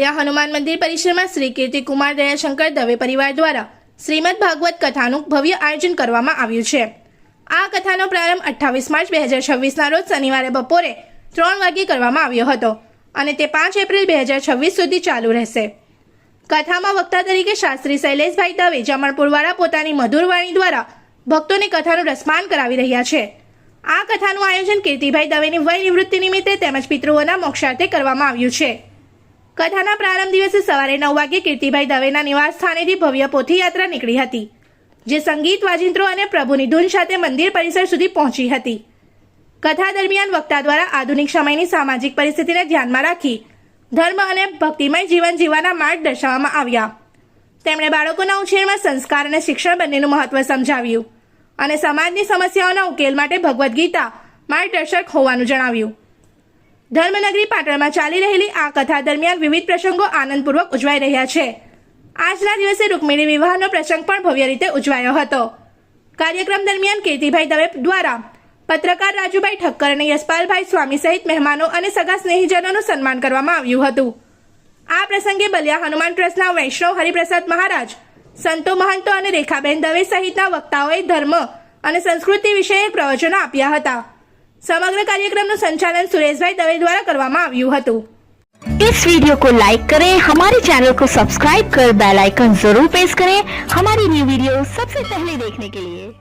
બલિયા હનુમાન મંદિર પરિસરમાં શ્રી કીર્તિકુમાર દયાશંકર દવે પરિવાર દ્વારા શ્રીમદ ભાગવત કથાનું ભવ્ય આયોજન કરવામાં આવ્યું છે। આ કથાનો પ્રારંભ 28 માર્ચ 2026ના રોજ શનિવારે બપોરે 3 વાગ્યે કરવામાં આવ્યો હતો અને તે 5 એપ્રિલ 2026 સુધી ચાલુ રહેશે। કથામાં વક્તા તરીકે શાસ્ત્રી શૈલેષભાઈ દવે જમણપુરવાળા પોતાની મધુર વાણી દ્વારા ભક્તોને કથાનું રસપાન કરાવી રહ્યા છે। આ કથાનું આયોજન કીર્તિભાઈ દવેની વય નિવૃત્તિ નિમિત્તે તેમજ પિતૃઓના મોક્ષાર્થે કરવામાં આવ્યું છે। કથાના પ્રારંભ દિવસે સવારે 9 વાગ્યે કીર્તિભાઈ દવેના નિવાસ સ્થાનેથી ભવ્ય પોથીયાત્રા નીકળી હતી, જે સંગીત વાજિંત્રો અને પ્રભુની ધૂન સાથે મંદિર પરિસર સુધી પહોંચી હતી। કથા દરમિયાન વક્તા દ્વારા આધુનિક સમયની સામાજિક પરિસ્થિતિને ધ્યાનમાં રાખી ધર્મ અને ભક્તિમય જીવન જીવવાના માર્ગ દર્શાવવામાં આવ્યા। તેમણે બાળકોના ઉછેરમાં સંસ્કાર અને શિક્ષણ બંનેનું મહત્વ સમજાવ્યું અને સમાજની સમસ્યાઓના ઉકેલ માટે ભગવદ્ ગીતા માર્ગદર્શક હોવાનું જણાવ્યું। ધર્મનગરી પાટણમાં ચાલી રહેલી આ કથા દરમિયાન વિવિધ પ્રસંગો આનંદપૂર્વક ઉજવાઈ રહ્યા છે। આજના દિવસે રૂકમિણી વિવાહનો પ્રસંગ પણ ભવ્ય રીતે ઉજવાયો હતો। કાર્યક્રમ દરમિયાન કીર્તિભાઈ દવે દ્વારા પત્રકાર રાજુભાઈ ઠક્કર અને યશપાલભાઈ સ્વામી સહિત મહેમાનો અને સગા સ્નેહીજનોનું સન્માન કરવામાં આવ્યું હતું। આ પ્રસંગે બલિયા હનુમાન ટ્રસ્ટના વૈષ્ણવ હરિપ્રસાદ મહારાજ, સંતો મહંતો અને રેખાબેન દવે સહિતના વક્તાઓએ ધર્મ અને સંસ્કૃતિ વિષયક પ્રવચનો આપ્યા હતા। समग्र कार्यक्रम संचालन सुरेशभाई दवे द्वारा करवामा आव्યું હતું। इस वीडियो को लाइक करें, हमारे चैनल को सब्सक्राइब कर बेल आइकन जरूर प्रेस करें हमारी न्यू वीडियो सबसे पहले देखने के लिए।